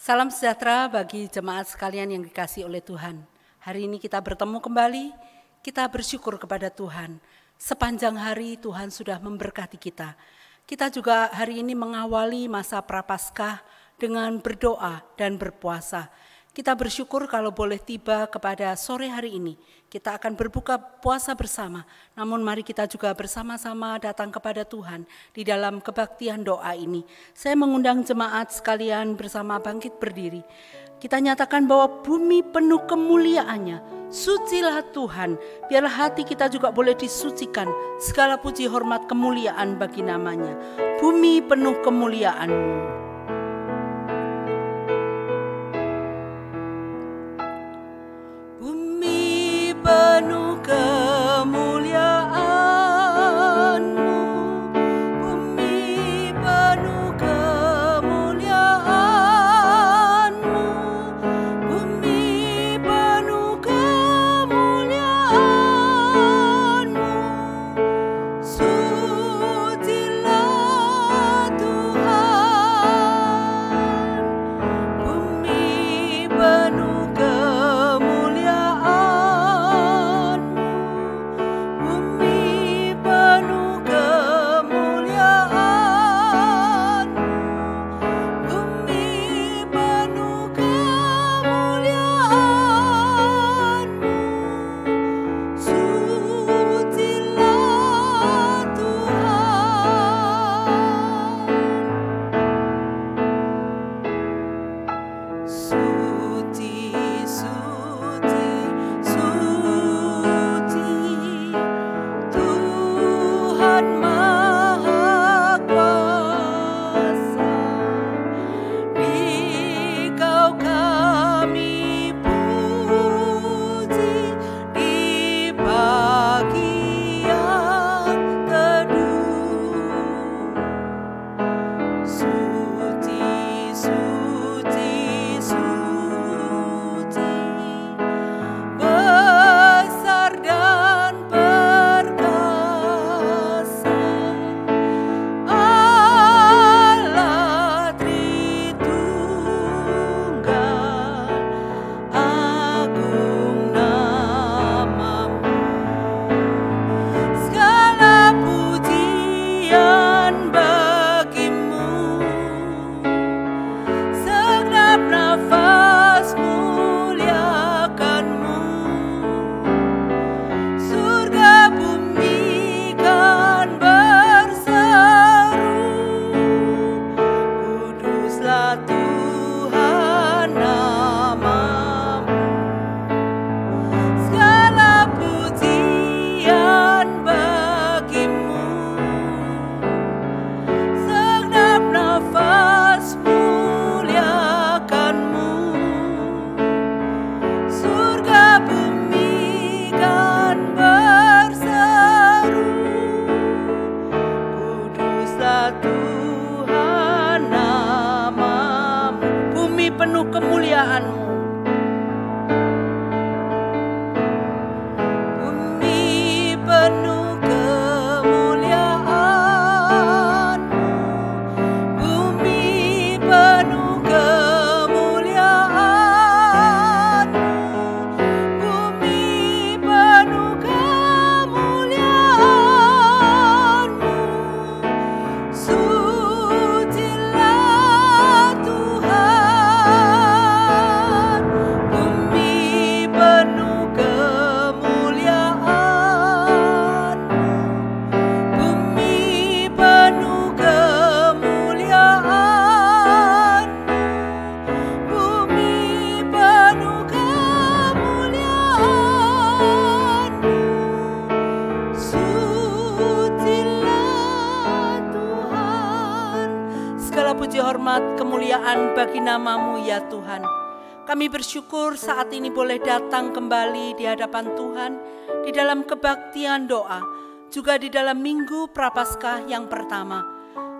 Salam sejahtera bagi jemaat sekalian yang dikasihi oleh Tuhan. Hari ini kita bertemu kembali, kita bersyukur kepada Tuhan. Sepanjang hari Tuhan sudah memberkati kita. Kita juga hari ini mengawali masa Prapaskah dengan berdoa dan berpuasa. Kita bersyukur kalau boleh tiba kepada sore hari ini. Kita akan berbuka puasa bersama. Namun mari kita juga bersama-sama datang kepada Tuhan di dalam kebaktian doa ini. Saya mengundang jemaat sekalian bersama bangkit berdiri. Kita nyatakan bahwa bumi penuh kemuliaannya. Sucilah Tuhan, biarlah hati kita juga boleh disucikan. Segala puji hormat kemuliaan bagi namanya. Bumi penuh kemuliaan-Mu. Penuh kemuliaan-Mu, bumi penuh kemuliaan-Mu, bumi penuh kemuliaan-Mu. Sucilah Tuhan, bumi penuh kemuliaan-Mu. Bumi penuh kemuliaan-Mu. Bumi penuh kemuliaan-Mu. Bumi penuh kemuliaan-Mu. Sucilah Tuhan, bumi penuh kemuliaan-Mu, bumi penuh kemuliaan-Mu, bumi penuh kemuliaan-Mu. Sucilah Tuhan. Segala puji hormat kemuliaan bagi nama-Mu ya Tuhan. Kami bersyukur saat ini boleh datang kembali di hadapan Tuhan di dalam kebaktian doa, juga di dalam minggu Prapaskah yang pertama.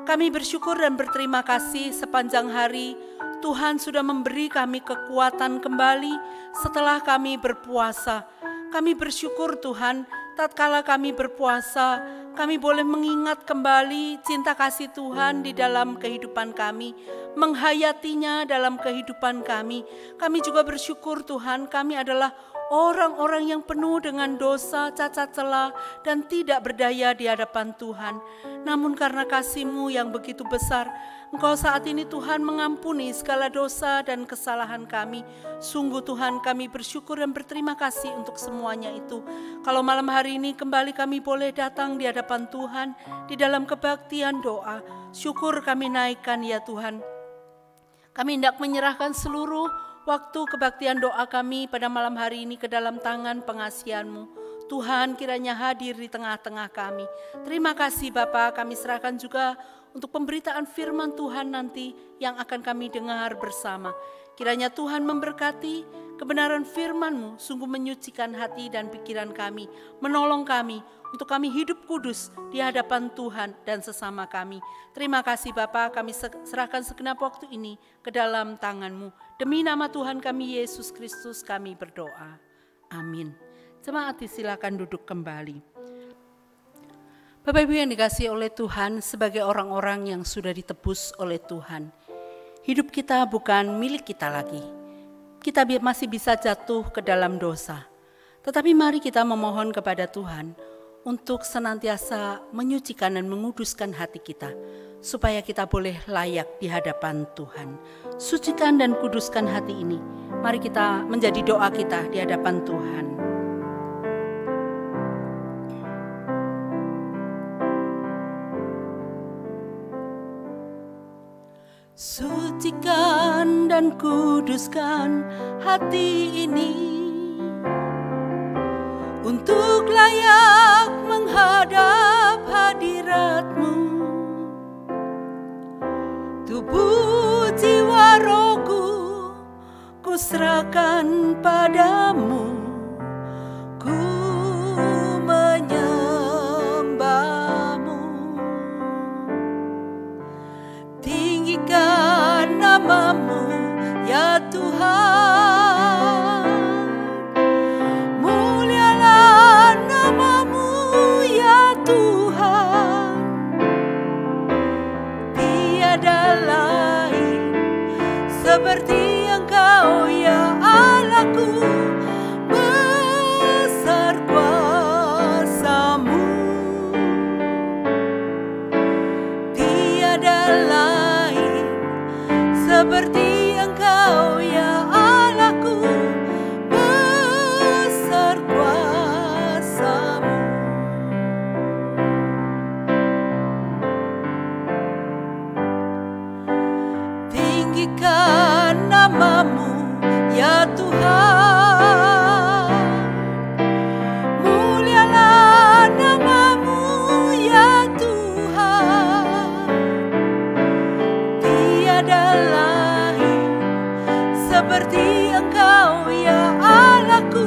Kami bersyukur dan berterima kasih sepanjang hari Tuhan sudah memberi kami kekuatan kembali setelah kami berpuasa. Kami bersyukur Tuhan, tatkala kami berpuasa, kami boleh mengingat kembali cinta kasih Tuhan di dalam kehidupan kami, menghayatinya dalam kehidupan kami. Kami juga bersyukur Tuhan, kami adalah orang-orang yang penuh dengan dosa, cacat celah, dan tidak berdaya di hadapan Tuhan. Namun karena kasih-Mu yang begitu besar, Engkau saat ini Tuhan mengampuni segala dosa dan kesalahan kami. Sungguh Tuhan, kami bersyukur dan berterima kasih untuk semuanya itu. Kalau malam hari ini kembali kami boleh datang di hadapan Tuhan di dalam kebaktian doa, syukur kami naikkan ya Tuhan. Kami hendak menyerahkan seluruh waktu kebaktian doa kami pada malam hari ini ke dalam tangan pengasihan-Mu. Tuhan kiranya hadir di tengah-tengah kami. Terima kasih Bapa, kami serahkan juga untuk pemberitaan firman Tuhan nanti yang akan kami dengar bersama. Kiranya Tuhan memberkati kebenaran firman-Mu, sungguh menyucikan hati dan pikiran kami, menolong kami untuk kami hidup kudus di hadapan Tuhan dan sesama kami. Terima kasih Bapa, kami serahkan segenap waktu ini ke dalam tangan-Mu. Demi nama Tuhan kami Yesus Kristus kami berdoa. Amin. Jemaat silakan duduk kembali. Bapak Ibu yang dikasihi oleh Tuhan, sebagai orang-orang yang sudah ditebus oleh Tuhan, hidup kita bukan milik kita lagi. Kita masih bisa jatuh ke dalam dosa. Tetapi mari kita memohon kepada Tuhan untuk senantiasa menyucikan dan menguduskan hati kita, supaya kita boleh layak di hadapan Tuhan. Sucikan dan kuduskan hati ini. Mari kita menjadi doa kita di hadapan Tuhan. Sucikan dan kuduskan hati ini untuk layak menghadap hadirat-Mu. Tubuh jiwa rohku ku serahkan padamu, ku menyembah-Mu. Tinggikan nama-Mu ya Tuhan, mulialah nama-Mu ya Tuhan. Tiada lain seperti Engkau ya Allahku, besar kuasa-Mu. Tiada lain seperti Engkau ya Allahku, besar kuasa-Mu. Tinggikan nama-Mu ya Tuhan, mulialah nama-Mu ya Tuhan. Tiada lain seperti Engkau ya Allahku,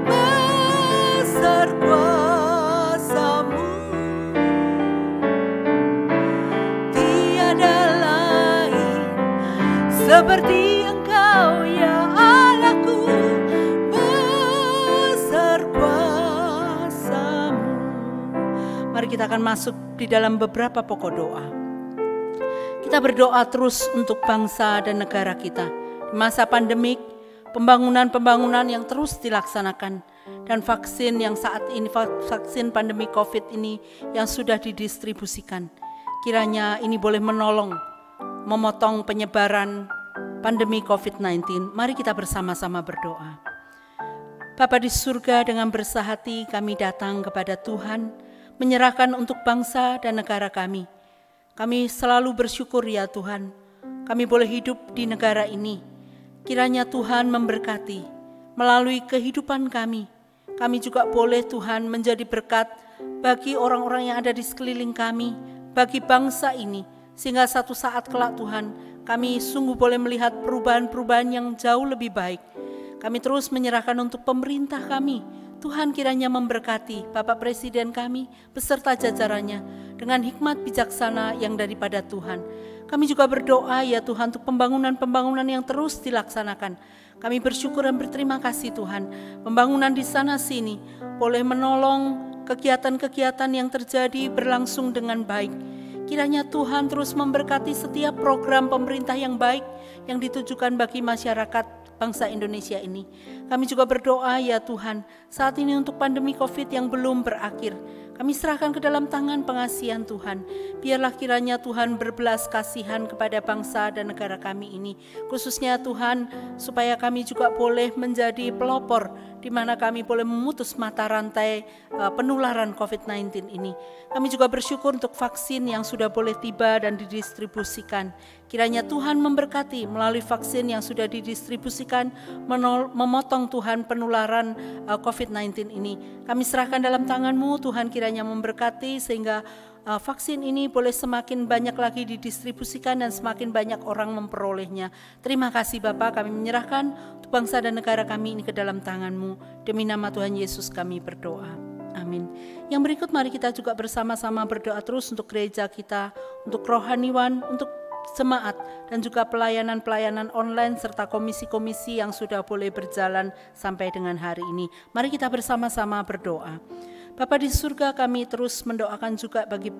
besar kuasa-Mu. Tiada lain seperti Engkau ya Allahku, besar kuasa-Mu. Mari kita akan masuk di dalam beberapa pokok doa. Kita berdoa terus untuk bangsa dan negara kita. Di masa pandemik, pembangunan-pembangunan yang terus dilaksanakan, dan vaksin yang saat ini, vaksin pandemi COVID ini yang sudah didistribusikan. Kiranya ini boleh menolong, memotong penyebaran pandemi COVID-19. Mari kita bersama-sama berdoa. Bapa di surga, dengan bersah hati kami datang kepada Tuhan, menyerahkan untuk bangsa dan negara kami. Kami selalu bersyukur ya Tuhan, kami boleh hidup di negara ini. Kiranya Tuhan memberkati melalui kehidupan kami. Kami juga boleh Tuhan menjadi berkat bagi orang-orang yang ada di sekeliling kami, bagi bangsa ini, sehingga satu saat kelak Tuhan, kami sungguh boleh melihat perubahan-perubahan yang jauh lebih baik. Kami terus menyerahkan untuk pemerintah kami. Tuhan kiranya memberkati Bapak Presiden kami beserta jajarannya dengan hikmat bijaksana yang daripada Tuhan. Kami juga berdoa ya Tuhan untuk pembangunan-pembangunan yang terus dilaksanakan. Kami bersyukur dan berterima kasih Tuhan. Pembangunan di sana sini boleh menolong kegiatan-kegiatan yang terjadi berlangsung dengan baik. Kiranya Tuhan terus memberkati setiap program pemerintah yang baik yang ditujukan bagi masyarakat bangsa Indonesia ini. Kami juga berdoa ya Tuhan, saat ini untuk pandemi COVID yang belum berakhir, kami serahkan ke dalam tangan pengasihan Tuhan. Biarlah kiranya Tuhan berbelas kasihan kepada bangsa dan negara kami ini. Khususnya Tuhan, supaya kami juga boleh menjadi pelopor di mana kami boleh memutus mata rantai penularan COVID-19 ini. Kami juga bersyukur untuk vaksin yang sudah boleh tiba dan didistribusikan. Kiranya Tuhan memberkati melalui vaksin yang sudah didistribusikan, memotong Tuhan penularan COVID-19 ini. Kami serahkan dalam tangan-Mu Tuhan, kiranya memberkati sehingga vaksin ini boleh semakin banyak lagi didistribusikan dan semakin banyak orang memperolehnya. Terima kasih Bapa, kami menyerahkan bangsa dan negara kami ini ke dalam tangan-Mu. Demi nama Tuhan Yesus kami berdoa. Amin. Yang berikut mari kita juga bersama-sama berdoa terus untuk gereja kita, untuk rohaniwan, untuk jemaat, dan juga pelayanan-pelayanan online serta komisi-komisi yang sudah boleh berjalan sampai dengan hari ini. Mari kita bersama-sama berdoa. Bapa di surga, kami terus mendoakan juga bagi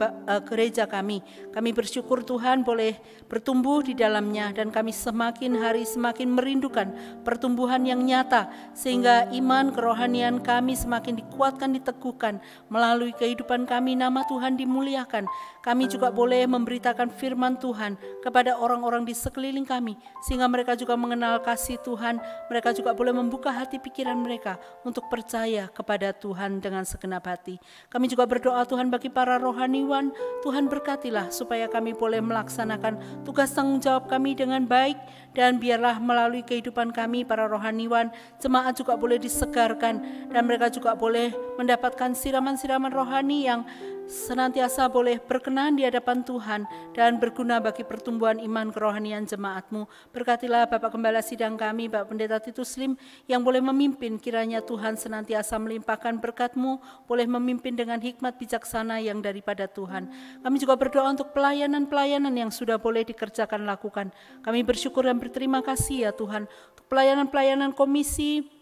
gereja kami. Kami bersyukur Tuhan boleh bertumbuh di dalamnya dan kami semakin hari semakin merindukan pertumbuhan yang nyata sehingga iman kerohanian kami semakin dikuatkan, diteguhkan melalui kehidupan kami. Nama Tuhan dimuliakan. Kami juga boleh memberitakan firman Tuhan kepada orang-orang di sekeliling kami sehingga mereka juga mengenal kasih Tuhan. Mereka juga boleh membuka hati pikiran mereka untuk percaya kepada Tuhan dengan segenap hati. Kami juga berdoa Tuhan bagi para rohaniwan, Tuhan berkatilah supaya kami boleh melaksanakan tugas tanggung jawab kami dengan baik, dan biarlah melalui kehidupan kami para rohaniwan, jemaat juga boleh disegarkan dan mereka juga boleh mendapatkan siraman-siraman rohani yang senantiasa boleh berkenan di hadapan Tuhan dan berguna bagi pertumbuhan iman kerohanian jemaat-Mu. Berkatilah Bapak Gembala Sidang kami, Bapak Pendeta Titus Lim yang boleh memimpin. Kiranya Tuhan senantiasa melimpahkan berkat-Mu, boleh memimpin dengan hikmat bijaksana yang daripada Tuhan. Kami juga berdoa untuk pelayanan-pelayanan yang sudah boleh dikerjakan lakukan. Kami bersyukur dan berterima kasih ya Tuhan untuk pelayanan-pelayanan komisi.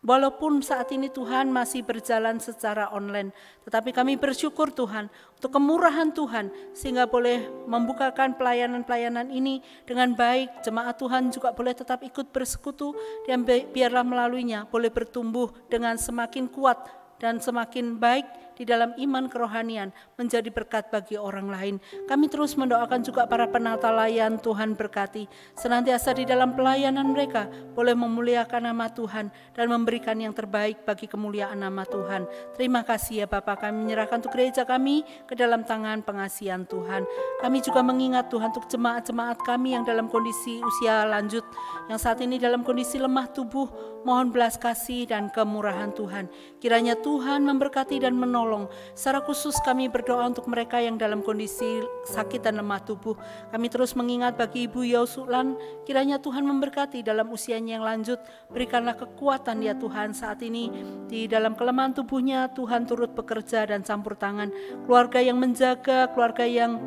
Walaupun saat ini Tuhan masih berjalan secara online, tetapi kami bersyukur Tuhan untuk kemurahan Tuhan sehingga boleh membukakan pelayanan-pelayanan ini dengan baik. Jemaat Tuhan juga boleh tetap ikut bersekutu dan biarlah melaluinya boleh bertumbuh dengan semakin kuat dan semakin baik di dalam iman kerohanian, menjadi berkat bagi orang lain. Kami terus mendoakan juga para penata layan, Tuhan berkati senantiasa di dalam pelayanan mereka boleh memuliakan nama Tuhan dan memberikan yang terbaik bagi kemuliaan nama Tuhan. Terima kasih ya Bapa, kami menyerahkan untuk gereja kami ke dalam tangan pengasihan Tuhan. Kami juga mengingat Tuhan untuk jemaat-jemaat kami yang dalam kondisi usia lanjut, yang saat ini dalam kondisi lemah tubuh, mohon belas kasih dan kemurahan Tuhan. Kiranya Tuhan memberkati dan menolong. Secara khusus kami berdoa untuk mereka yang dalam kondisi sakit dan lemah tubuh. Kami terus mengingat bagi Ibu Yosulan, kiranya Tuhan memberkati dalam usianya yang lanjut. Berikanlah kekuatan ya Tuhan saat ini di dalam kelemahan tubuhnya. Tuhan turut bekerja dan campur tangan. Keluarga yang menjaga, keluarga yang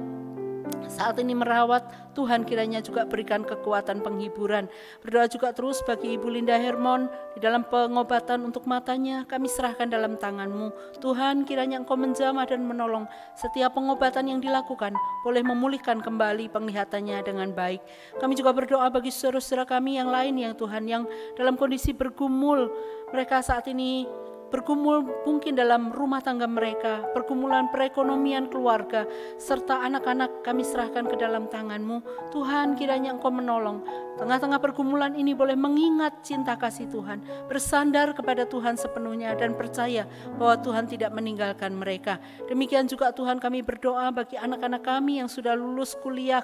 saat ini merawat, Tuhan kiranya juga berikan kekuatan penghiburan. Berdoa juga terus bagi Ibu Linda Hermon di dalam pengobatan untuk matanya. Kami serahkan dalam tangan-Mu. Tuhan kiranya Engkau menjamah dan menolong setiap pengobatan yang dilakukan, boleh memulihkan kembali penglihatannya dengan baik. Kami juga berdoa bagi saudara-saudara kami yang lain yang Tuhan yang dalam kondisi bergumul. Mereka saat ini bergumul mungkin dalam rumah tangga mereka, pergumulan perekonomian keluarga, serta anak-anak kami serahkan ke dalam tangan-Mu. Tuhan kiranya Engkau menolong. Tengah-tengah pergumulan ini boleh mengingat cinta kasih Tuhan, bersandar kepada Tuhan sepenuhnya dan percaya bahwa Tuhan tidak meninggalkan mereka. Demikian juga Tuhan kami berdoa bagi anak-anak kami yang sudah lulus kuliah,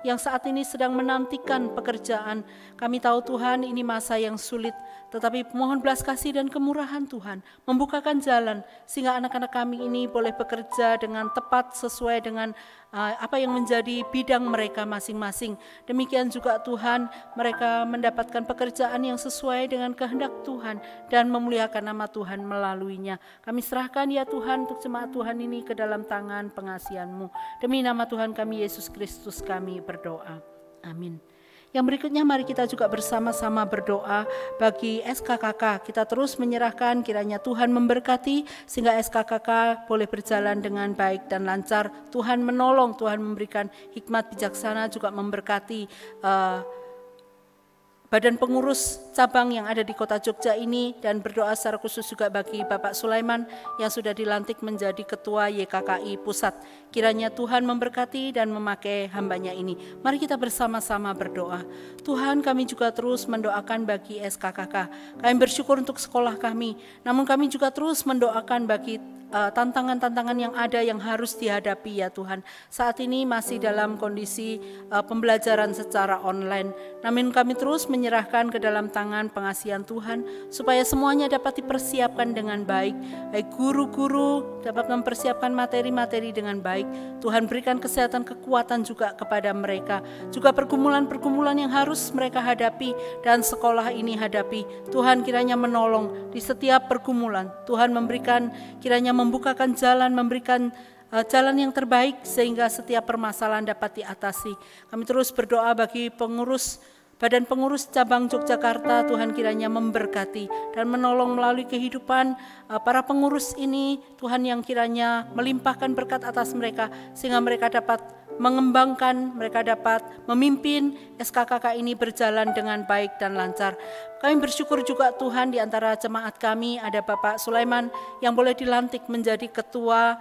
yang saat ini sedang menantikan pekerjaan. Kami tahu Tuhan ini masa yang sulit, tetapi mohon belas kasih dan kemurahan Tuhan membukakan jalan sehingga anak-anak kami ini boleh bekerja dengan tepat sesuai dengan apa yang menjadi bidang mereka masing-masing. Demikian juga Tuhan, mereka mendapatkan pekerjaan yang sesuai dengan kehendak Tuhan dan memuliakan nama Tuhan melaluinya. Kami serahkan ya Tuhan untuk jemaat Tuhan ini ke dalam tangan pengasihan-Mu. Demi nama Tuhan kami Yesus Kristus kami berdoa. Amin. Yang berikutnya mari kita juga bersama-sama berdoa bagi SKKK. Kita terus menyerahkan kiranya Tuhan memberkati sehingga SKKK boleh berjalan dengan baik dan lancar. Tuhan menolong, Tuhan memberikan hikmat bijaksana, juga memberkati badan pengurus cabang yang ada di kota Jogja ini, dan berdoa secara khusus juga bagi Bapak Sulaiman yang sudah dilantik menjadi Ketua YKKI Pusat. Kiranya Tuhan memberkati dan memakai hambanya ini. Mari kita bersama-sama berdoa. Tuhan, kami juga terus mendoakan bagi SKKK. Kami bersyukur untuk sekolah kami, namun kami juga terus mendoakan bagi tantangan-tantangan yang ada yang harus dihadapi ya Tuhan. Saat ini masih dalam kondisi pembelajaran secara online. Namun kami terus menyerahkan ke dalam tangan pengasihan Tuhan supaya semuanya dapat dipersiapkan dengan baik. Baik guru-guru dapat mempersiapkan materi-materi dengan baik. Tuhan berikan kesehatan, kekuatan juga kepada mereka. Juga pergumulan-pergumulan yang harus mereka hadapi dan sekolah ini hadapi. Tuhan kiranya menolong di setiap pergumulan. Tuhan memberikan kiranya membukakan jalan, memberikan jalan yang terbaik sehingga setiap permasalahan dapat diatasi. Kami terus berdoa bagi Badan Pengurus Cabang Yogyakarta, Tuhan kiranya memberkati dan menolong melalui kehidupan para pengurus ini, Tuhan yang kiranya melimpahkan berkat atas mereka sehingga mereka dapat mengembangkan, mereka dapat memimpin SKKK ini berjalan dengan baik dan lancar. Kami bersyukur juga Tuhan di antara jemaat kami ada Bapak Sulaiman yang boleh dilantik menjadi Ketua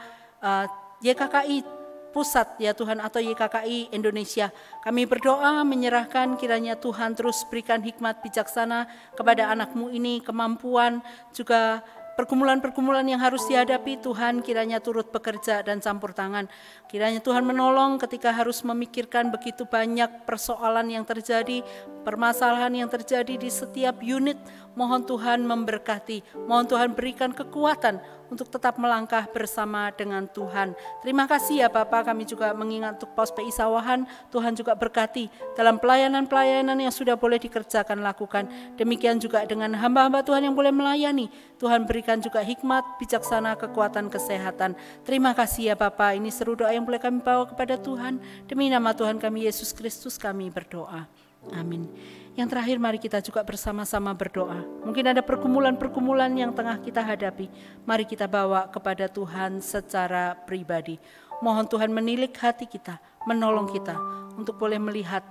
YKKI Pusat ya Tuhan, atau YKKI Indonesia. Kami berdoa menyerahkan kiranya Tuhan terus berikan hikmat bijaksana kepada anak-Mu ini, kemampuan juga pergumulan-pergumulan yang harus dihadapi. Tuhan kiranya turut bekerja dan campur tangan. Kiranya Tuhan menolong ketika harus memikirkan begitu banyak persoalan yang terjadi, permasalahan yang terjadi di setiap unit. Mohon Tuhan memberkati, mohon Tuhan berikan kekuatan untuk tetap melangkah bersama dengan Tuhan. Terima kasih ya Bapak, kami juga mengingat untuk Pos PI Sawahan, Tuhan juga berkati dalam pelayanan-pelayanan yang sudah boleh dikerjakan, lakukan. Demikian juga dengan hamba-hamba Tuhan yang boleh melayani, Tuhan berikan juga hikmat, bijaksana, kekuatan, kesehatan. Terima kasih ya Bapak, ini seru doa yang boleh kami bawa kepada Tuhan. Demi nama Tuhan kami Yesus Kristus kami berdoa. Amin. Yang terakhir mari kita juga bersama-sama berdoa. Mungkin ada pergumulan-pergumulan yang tengah kita hadapi. Mari kita bawa kepada Tuhan secara pribadi. Mohon Tuhan menilik hati kita, menolong kita untuk boleh melihat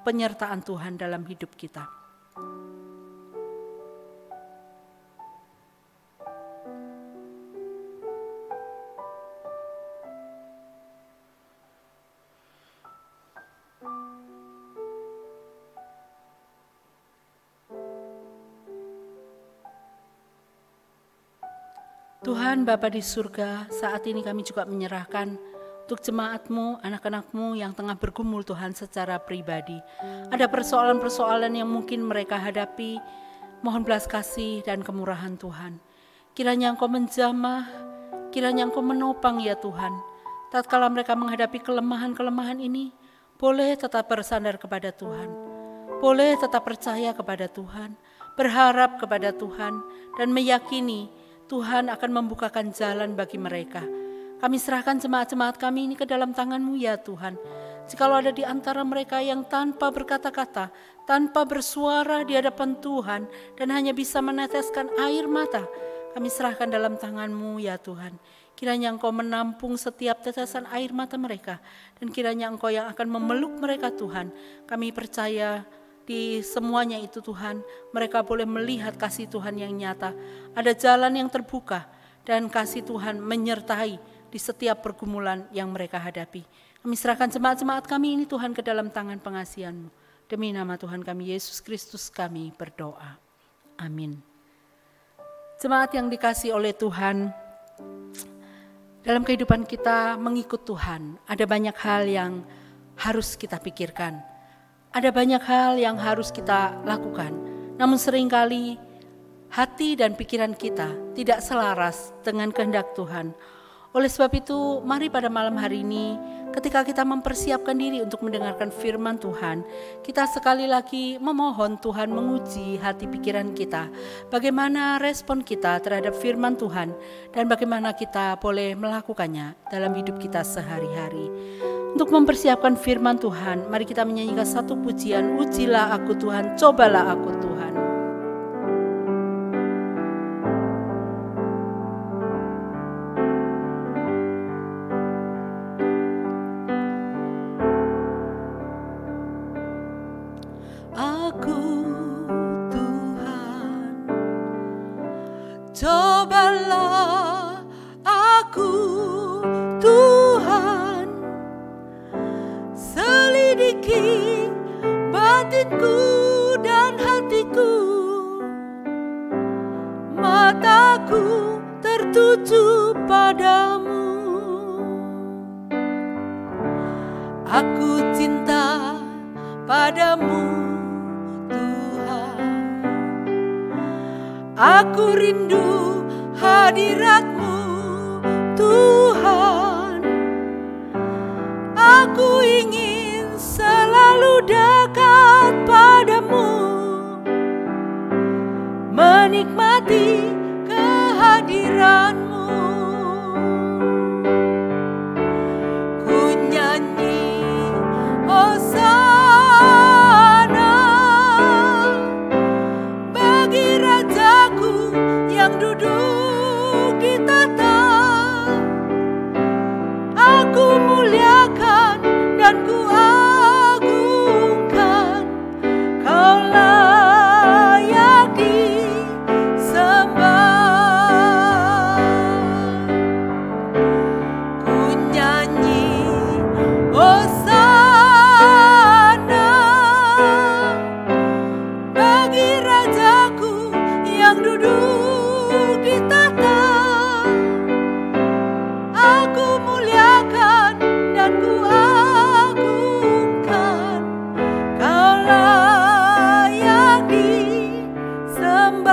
penyertaan Tuhan dalam hidup kita. Tuhan Bapa di surga, saat ini kami juga menyerahkan untuk jemaat-Mu, anak-anak-Mu yang tengah bergumul Tuhan secara pribadi. Ada persoalan-persoalan yang mungkin mereka hadapi, mohon belas kasih dan kemurahan Tuhan. Kiranya Engkau menjamah, kiranya Engkau menopang ya Tuhan. Tatkala mereka menghadapi kelemahan-kelemahan ini, boleh tetap bersandar kepada Tuhan. Boleh tetap percaya kepada Tuhan, berharap kepada Tuhan, dan meyakini Tuhan akan membukakan jalan bagi mereka. Kami serahkan jemaat-jemaat kami ini ke dalam tangan-Mu ya Tuhan. Jikalau ada di antara mereka yang tanpa berkata-kata, tanpa bersuara di hadapan Tuhan, dan hanya bisa meneteskan air mata, kami serahkan dalam tangan-Mu ya Tuhan. Kiranya Engkau menampung setiap tetesan air mata mereka, dan kiranya Engkau yang akan memeluk mereka Tuhan. Kami percaya di semuanya itu Tuhan, mereka boleh melihat kasih Tuhan yang nyata. Ada jalan yang terbuka dan kasih Tuhan menyertai di setiap pergumulan yang mereka hadapi. Kami serahkan jemaat-jemaat kami ini Tuhan ke dalam tangan pengasihan-Mu. Demi nama Tuhan kami Yesus Kristus kami berdoa. Amin. Jemaat yang dikasihi oleh Tuhan, dalam kehidupan kita mengikut Tuhan, ada banyak hal yang harus kita pikirkan. Ada banyak hal yang harus kita lakukan, namun seringkali hati dan pikiran kita tidak selaras dengan kehendak Tuhan. Oleh sebab itu, mari pada malam hari ini, ketika kita mempersiapkan diri untuk mendengarkan firman Tuhan, kita sekali lagi memohon Tuhan menguji hati pikiran kita. Bagaimana respon kita terhadap firman Tuhan, dan bagaimana kita boleh melakukannya dalam hidup kita sehari-hari. Untuk mempersiapkan firman Tuhan, mari kita menyanyikan satu pujian, Ujilah aku Tuhan, cobalah aku Tuhan. Aku Tuhan, cobalah aku Tuhan, selidiki batinku dan hatiku, mataku tertuju padamu. Aku cinta padamu Tuhan, aku rindu hadirat-Mu Tuhan, aku ingin selalu dekat padamu, menikmati kehadiran-Mu. Ku nyanyi Hosana bagi Rajaku yang duduk di tahta. Aku muliakan dan ku agungkan, Kau layak disembah. Ku nyanyi Hosana bagi Rajaku yang duduk di tahta. Aku muliakan dan ku agungkan, Kau layak disembah.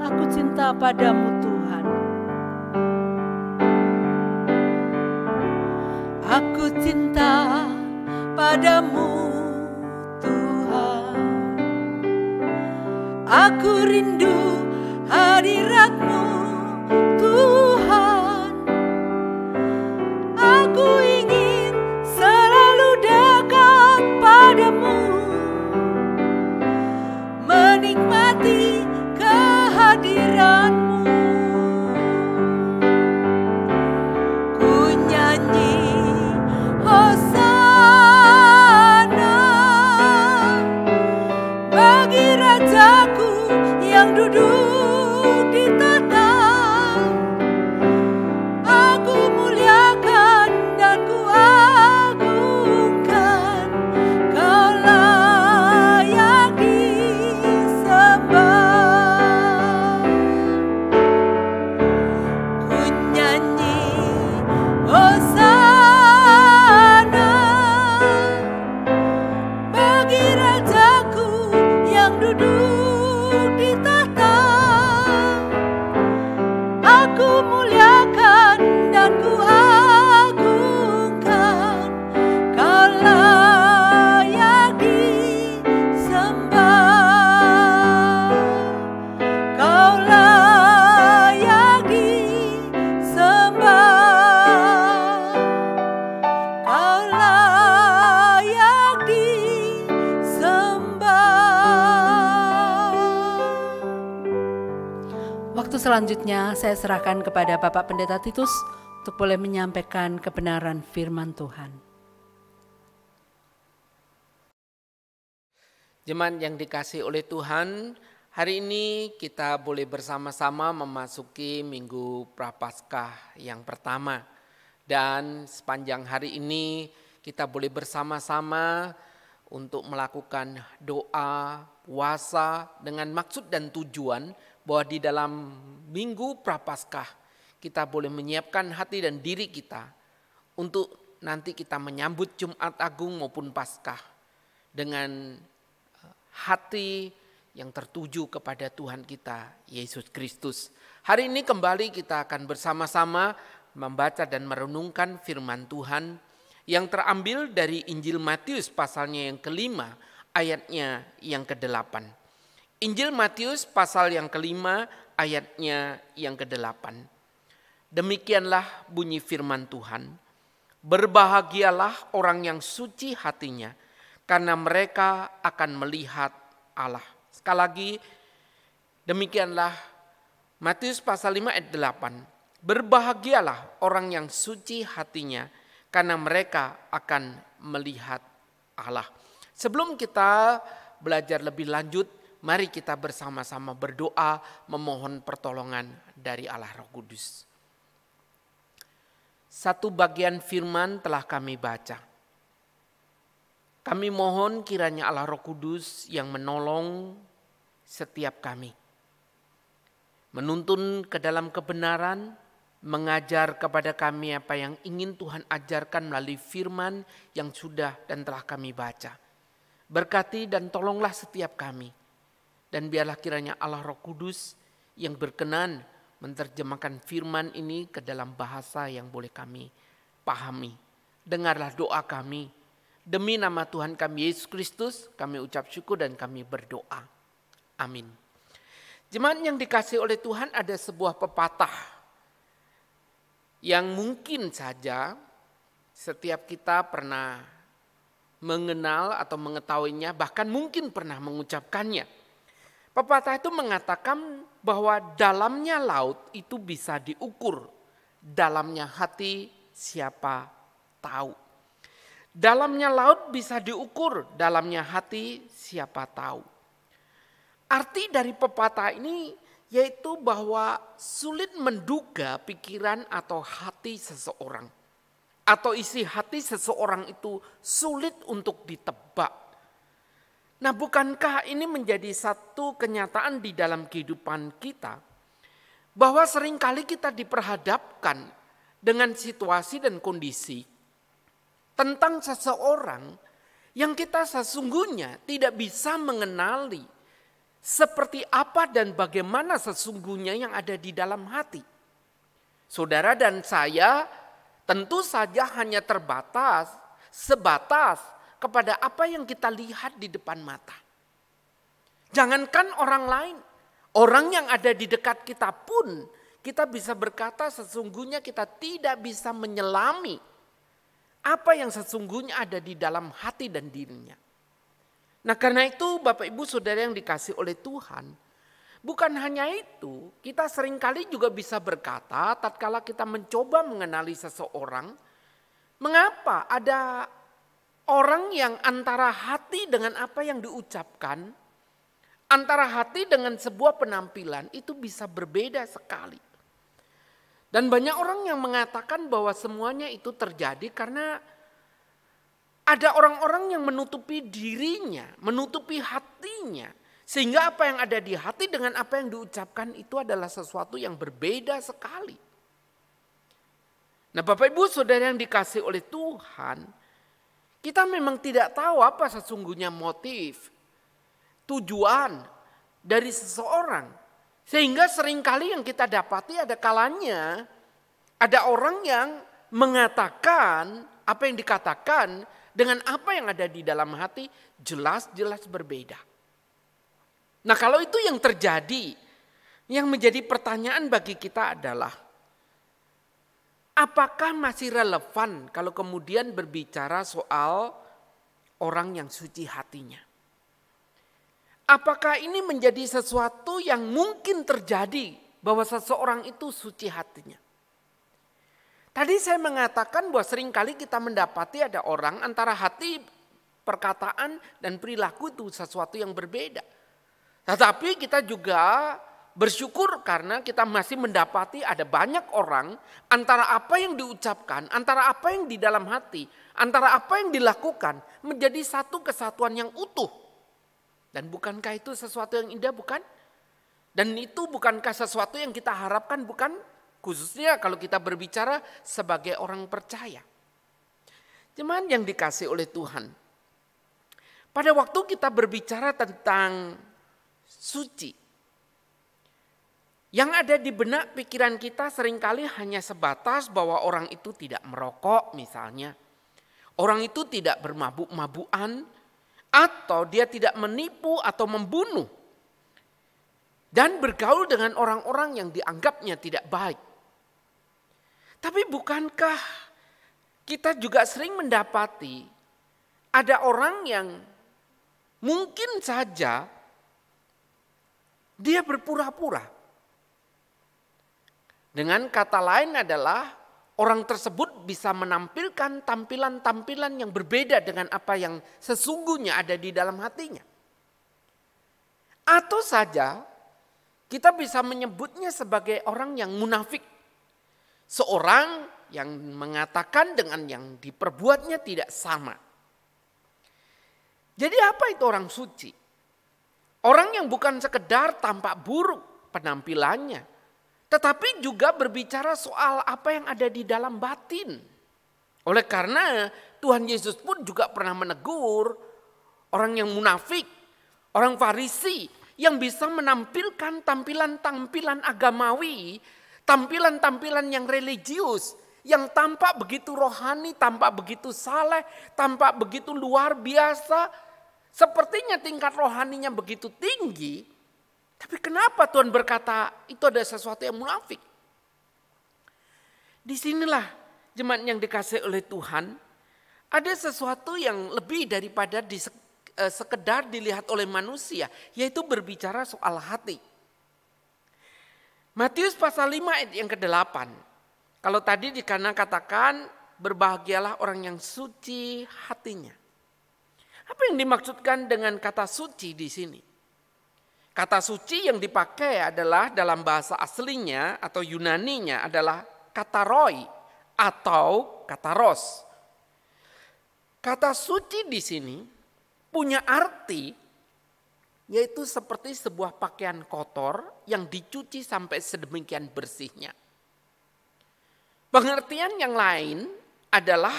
Aku cinta padamu Tuhan, aku cinta padamu Tuhan, aku rindu hadirat-Mu Tuhan, aku ingin selalu dekat padamu, menikmati kehadiran-Mu. Ku nyanyi Hosana bagi Rajaku yang duduk di tahta. Aku muliakan dan ku agungkan, Kau layak disembah. Ku nyanyi Hosana bagi Rajaku yang duduk di tahta. Aku muliakan dan ku agungkan, Kau layak disembah. Kau layak disembah. Kau layak disembah. Waktu selanjutnya saya serahkan kepada Bapak Pendeta Titus untuk boleh menyampaikan kebenaran firman Tuhan. Jemaat yang dikasihi oleh Tuhan, hari ini kita boleh bersama-sama memasuki Minggu Prapaskah yang pertama. Dan sepanjang hari ini kita boleh bersama-sama untuk melakukan doa, puasa dengan maksud dan tujuan bahwa di dalam Minggu Prapaskah kita boleh menyiapkan hati dan diri kita untuk nanti kita menyambut Jumat Agung maupun Paskah dengan hati yang tertuju kepada Tuhan kita, Yesus Kristus. Hari ini kembali kita akan bersama-sama membaca dan merenungkan firman Tuhan yang terambil dari Injil Matius pasalnya yang kelima, ayatnya yang ke-8. Injil Matius pasal yang kelima, ayatnya yang ke-8. Demikianlah bunyi firman Tuhan. Berbahagialah orang yang suci hatinya, karena mereka akan melihat Allah. Sekali lagi, demikianlah Matius pasal 5 ayat 8. Berbahagialah orang yang suci hatinya, karena mereka akan melihat Allah. Sebelum kita belajar lebih lanjut, mari kita bersama-sama berdoa memohon pertolongan dari Allah Roh Kudus. Satu bagian firman telah kami baca. Kami mohon kiranya Allah Roh Kudus yang menolong setiap kami. Menuntun ke dalam kebenaran, mengajar kepada kami apa yang ingin Tuhan ajarkan melalui firman yang sudah dan telah kami baca. Berkati dan tolonglah setiap kami. Dan biarlah kiranya Allah Roh Kudus yang berkenan menerjemahkan firman ini ke dalam bahasa yang boleh kami pahami. Dengarlah doa kami. Demi nama Tuhan kami Yesus Kristus, kami ucap syukur dan kami berdoa. Amin. Jemaat yang dikasihi oleh Tuhan, ada sebuah pepatah yang mungkin saja setiap kita pernah mengenal atau mengetahuinya, bahkan mungkin pernah mengucapkannya. Pepatah itu mengatakan bahwa dalamnya laut itu bisa diukur, dalamnya hati siapa tahu. Dalamnya laut bisa diukur, dalamnya hati siapa tahu. Arti dari pepatah ini yaitu bahwa sulit menduga pikiran atau hati seseorang. Atau isi hati seseorang itu sulit untuk ditebak. Nah, bukankah ini menjadi satu kenyataan di dalam kehidupan kita? Bahwa seringkali kita diperhadapkan dengan situasi dan kondisi tentang seseorang yang kita sesungguhnya tidak bisa mengenali seperti apa dan bagaimana sesungguhnya yang ada di dalam hati. Saudara dan saya tentu saja hanya sebatas kepada apa yang kita lihat di depan mata. Jangankan orang lain, orang yang ada di dekat kita pun kita bisa berkata sesungguhnya kita tidak bisa menyelami apa yang sesungguhnya ada di dalam hati dan dirinya. Nah, karena itu Bapak Ibu Saudara yang dikasihi oleh Tuhan, bukan hanya itu, kita seringkali juga bisa berkata tatkala kita mencoba mengenali seseorang, mengapa ada orang yang antara hati dengan apa yang diucapkan, antara hati dengan sebuah penampilan itu bisa berbeda sekali. Dan banyak orang yang mengatakan bahwa semuanya itu terjadi karena ada orang-orang yang menutupi dirinya, menutupi hatinya. Sehingga apa yang ada di hati dengan apa yang diucapkan itu adalah sesuatu yang berbeda sekali. Nah, Bapak Ibu Saudara yang dikasihi oleh Tuhan, kita memang tidak tahu apa sesungguhnya motif, tujuan dari seseorang. Sehingga seringkali yang kita dapati ada kalanya ada orang yang mengatakan apa yang dikatakan dengan apa yang ada di dalam hati jelas-jelas berbeda. Nah, kalau itu yang terjadi, yang menjadi pertanyaan bagi kita adalah apakah masih relevan kalau kemudian berbicara soal orang yang suci hatinya? Apakah ini menjadi sesuatu yang mungkin terjadi bahwa seseorang itu suci hatinya? Tadi saya mengatakan bahwa seringkali kita mendapati ada orang antara hati, perkataan, dan perilaku itu sesuatu yang berbeda. Tetapi kita juga bersyukur karena kita masih mendapati ada banyak orang antara apa yang diucapkan, antara apa yang di dalam hati, antara apa yang dilakukan menjadi satu kesatuan yang utuh. Dan bukankah itu sesuatu yang indah, bukan? Dan itu bukankah sesuatu yang kita harapkan, bukan? Khususnya kalau kita berbicara sebagai orang percaya. Jemaat yang dikasihi oleh Tuhan. Pada waktu kita berbicara tentang suci, yang ada di benak pikiran kita seringkali hanya sebatas bahwa orang itu tidak merokok misalnya. Orang itu tidak bermabuk-mabukan. Atau dia tidak menipu atau membunuh. Dan bergaul dengan orang-orang yang dianggapnya tidak baik. Tapi bukankah kita juga sering mendapati ada orang yang mungkin saja dia berpura-pura. Dengan kata lain adalah orang tersebut bisa menampilkan tampilan-tampilan yang berbeda dengan apa yang sesungguhnya ada di dalam hatinya. Atau saja kita bisa menyebutnya sebagai orang yang munafik. Seorang yang mengatakan dengan yang diperbuatnya tidak sama. Jadi apa itu orang suci? Orang yang bukan sekedar tampak buruk penampilannya, tetapi juga berbicara soal apa yang ada di dalam batin. Oleh karena Tuhan Yesus pun juga pernah menegur orang yang munafik, orang Farisi yang bisa menampilkan tampilan-tampilan agamawi, tampilan-tampilan yang religius, yang tampak begitu rohani, tampak begitu saleh, tampak begitu luar biasa. Sepertinya tingkat rohaninya begitu tinggi, tapi kenapa Tuhan berkata itu ada sesuatu yang munafik? Disinilah jemaat yang dikasihi oleh Tuhan, ada sesuatu yang lebih daripada sekedar dilihat oleh manusia, yaitu berbicara soal hati. Matius pasal 5 ayat yang ke-8. Kalau tadi katakan berbahagialah orang yang suci hatinya. Apa yang dimaksudkan dengan kata suci di sini? Kata suci yang dipakai adalah dalam bahasa aslinya atau Yunaninya adalah kataroi atau kataros. Kata suci di sini punya arti yaitu seperti sebuah pakaian kotor yang dicuci sampai sedemikian bersihnya. Pengertian yang lain adalah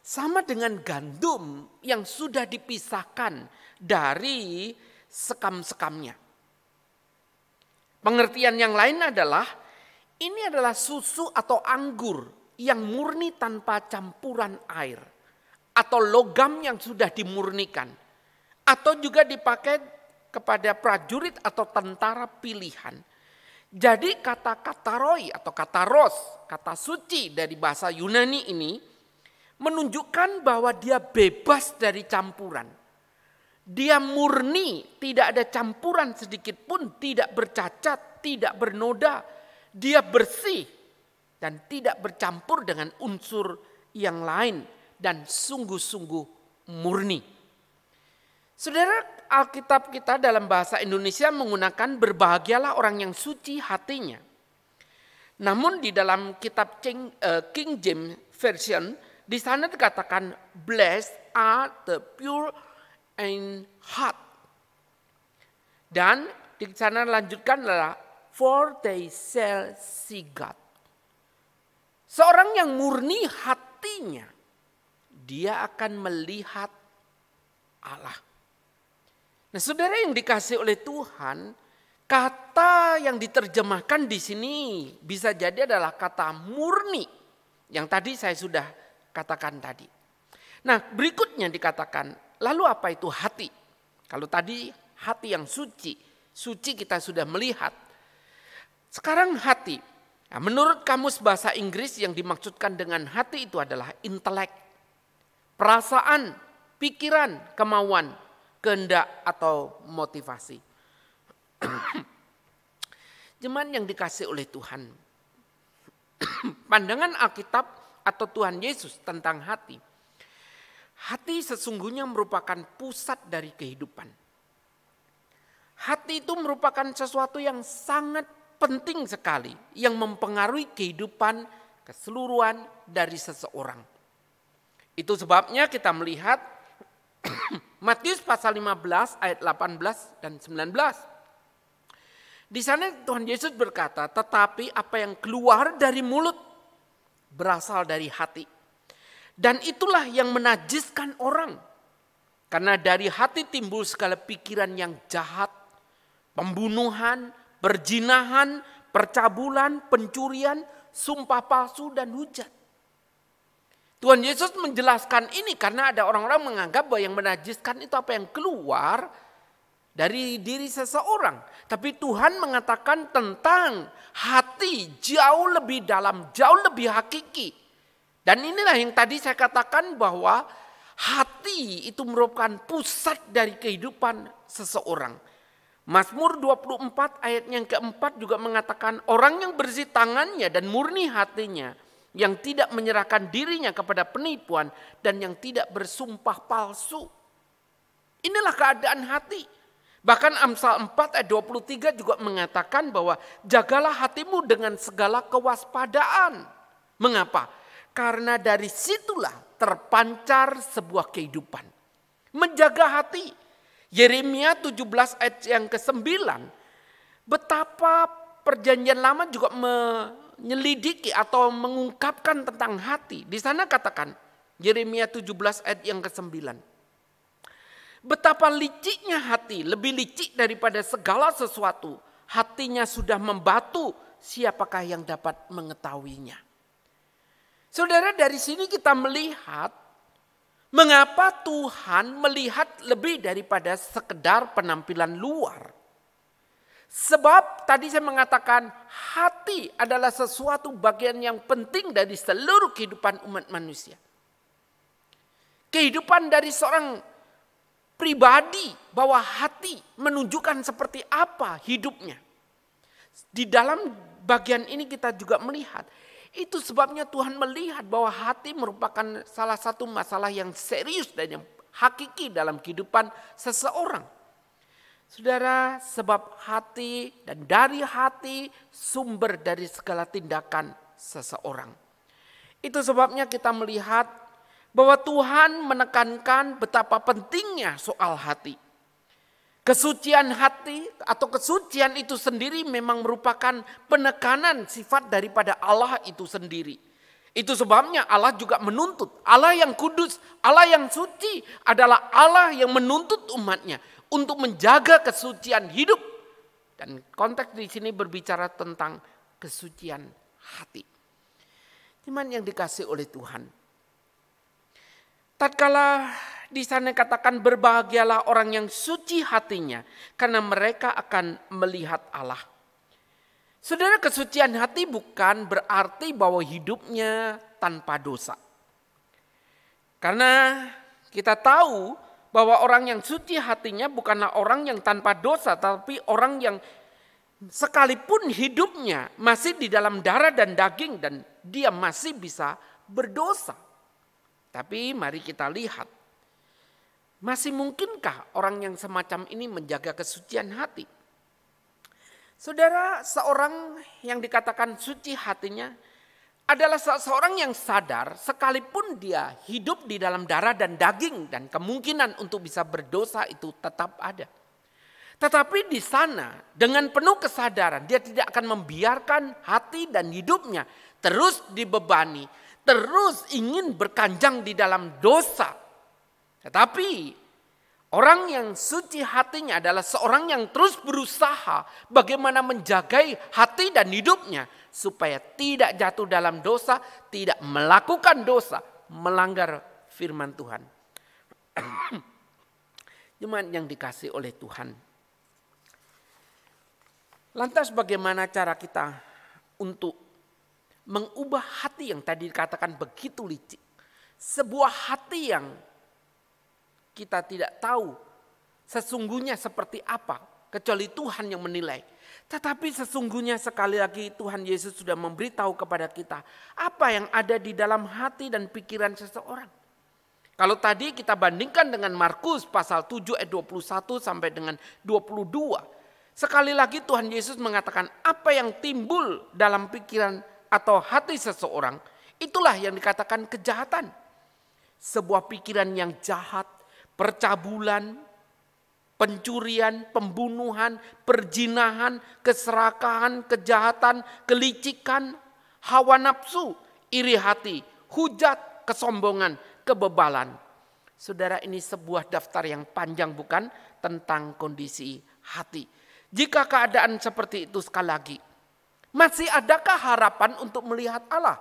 sama dengan gandum yang sudah dipisahkan dari sekam-sekamnya. Pengertian yang lain adalah ini adalah susu atau anggur yang murni tanpa campuran air atau logam yang sudah dimurnikan atau juga dipakai kepada prajurit atau tentara pilihan. Jadi kata kataroi atau kataros, kata suci dari bahasa Yunani ini menunjukkan bahwa dia bebas dari campuran. Dia murni, tidak ada campuran sedikit pun, tidak bercacat, tidak bernoda. Dia bersih dan tidak bercampur dengan unsur yang lain dan sungguh-sungguh murni. Saudara, Alkitab kita dalam bahasa Indonesia menggunakan berbahagialah orang yang suci hatinya. Namun di dalam kitab King James Version, di sana dikatakan blessed are the pure in heart. Dan di sana lanjutkan adalah for they shall see God. Seorang yang murni hatinya, dia akan melihat Allah. Nah, saudara yang dikasihi oleh Tuhan, kata yang diterjemahkan di sini bisa jadi adalah kata murni. Yang tadi saya sudah katakan tadi. Nah, berikutnya dikatakan, lalu apa itu hati? Kalau tadi hati yang suci, suci kita sudah melihat. Sekarang hati. Nah, menurut kamus bahasa Inggris yang dimaksudkan dengan hati itu adalah intelek, perasaan, pikiran, kemauan, kehendak atau motivasi. Jemaat yang dikasihi oleh Tuhan, pandangan Alkitab atau Tuhan Yesus tentang hati. Hati sesungguhnya merupakan pusat dari kehidupan. Hati itu merupakan sesuatu yang sangat penting sekali yang mempengaruhi kehidupan keseluruhan dari seseorang. Itu sebabnya kita melihat Matius pasal 15 ayat 18 dan 19. Di sana Tuhan Yesus berkata, tetapi apa yang keluar dari mulut berasal dari hati. Dan itulah yang menajiskan orang. Karena dari hati timbul segala pikiran yang jahat, pembunuhan, perzinahan, percabulan, pencurian, sumpah palsu dan hujat. Tuhan Yesus menjelaskan ini karena ada orang-orang menganggap bahwa yang menajiskan itu apa yang keluar dari diri seseorang. Tapi Tuhan mengatakan tentang hati jauh lebih dalam, jauh lebih hakiki Dan inilah yang tadi saya katakan bahwa hati itu merupakan pusat dari kehidupan seseorang. Mazmur 24 ayat yang keempat juga mengatakan orang yang bersih tangannya dan murni hatinya, yang tidak menyerahkan dirinya kepada penipuan dan yang tidak bersumpah palsu. Inilah keadaan hati. Bahkan Amsal 4 ayat 23 juga mengatakan bahwa jagalah hatimu dengan segala kewaspadaan. Mengapa? Karena dari situlah terpancar sebuah kehidupan. Menjaga hati. Yeremia 17 ayat yang ke-9. Betapa perjanjian lama juga menyelidiki atau mengungkapkan tentang hati. Di sana katakan Yeremia 17 ayat yang ke-9. Betapa liciknya hati, lebih licik daripada segala sesuatu. Hatinya sudah membatu, siapakah yang dapat mengetahuinya? Saudara, dari sini kita melihat mengapa Tuhan melihat lebih daripada sekedar penampilan luar. Sebab tadi saya mengatakan hati adalah sesuatu bagian yang penting dari seluruh kehidupan umat manusia. Kehidupan dari seorang pribadi, bahwa hati menunjukkan seperti apa hidupnya. Di dalam bagian ini kita juga melihat, itu sebabnya Tuhan melihat bahwa hati merupakan salah satu masalah yang serius dan yang hakiki dalam kehidupan seseorang. Saudara, sebab hati dan dari hati sumber dari segala tindakan seseorang. Itu sebabnya kita melihat bahwa Tuhan menekankan betapa pentingnya soal hati. Kesucian hati atau kesucian itu sendiri memang merupakan penekanan sifat daripada Allah itu sendiri. Itu sebabnya Allah juga menuntut. Allah yang kudus, Allah yang suci adalah Allah yang menuntut umatnya untuk menjaga kesucian hidup. Dan konteks di sini berbicara tentang kesucian hati. Iman yang dikasih oleh Tuhan. Tatkala di sana katakan berbahagialah orang yang suci hatinya karena mereka akan melihat Allah. Saudara, kesucian hati bukan berarti bahwa hidupnya tanpa dosa. Karena kita tahu bahwa orang yang suci hatinya bukanlah orang yang tanpa dosa, tapi orang yang sekalipun hidupnya masih di dalam darah dan daging dan dia masih bisa berdosa. Tapi mari kita lihat, masih mungkinkah orang yang semacam ini menjaga kesucian hati? Saudara, seorang yang dikatakan suci hatinya adalah seseorang yang sadar sekalipun dia hidup di dalam darah dan daging dan kemungkinan untuk bisa berdosa itu tetap ada. Tetapi di sana dengan penuh kesadaran dia tidak akan membiarkan hati dan hidupnya terus dibebani, terus ingin berkanjang di dalam dosa. Tetapi orang yang suci hatinya adalah seorang yang terus berusaha bagaimana menjagai hati dan hidupnya supaya tidak jatuh dalam dosa, tidak melakukan dosa, melanggar firman Tuhan. Jemaat yang dikasih oleh Tuhan. Lantas bagaimana cara kita untuk mengubah hati yang tadi dikatakan begitu licik. Sebuah hati yang kita tidak tahu sesungguhnya seperti apa. Kecuali Tuhan yang menilai. Tetapi sesungguhnya sekali lagi Tuhan Yesus sudah memberitahu kepada kita. Apa yang ada di dalam hati dan pikiran seseorang. Kalau tadi kita bandingkan dengan Markus pasal 7 ayat 21 sampai dengan 22. Sekali lagi Tuhan Yesus mengatakan apa yang timbul dalam pikiran atau hati seseorang, itulah yang dikatakan kejahatan. Sebuah pikiran yang jahat, percabulan, pencurian, pembunuhan, perzinahan, keserakahan, kejahatan, kelicikan, hawa nafsu, iri hati, hujat, kesombongan, kebebalan. Saudara, ini sebuah daftar yang panjang bukan tentang kondisi hati. Jika keadaan seperti itu sekali lagi, masih adakah harapan untuk melihat Allah?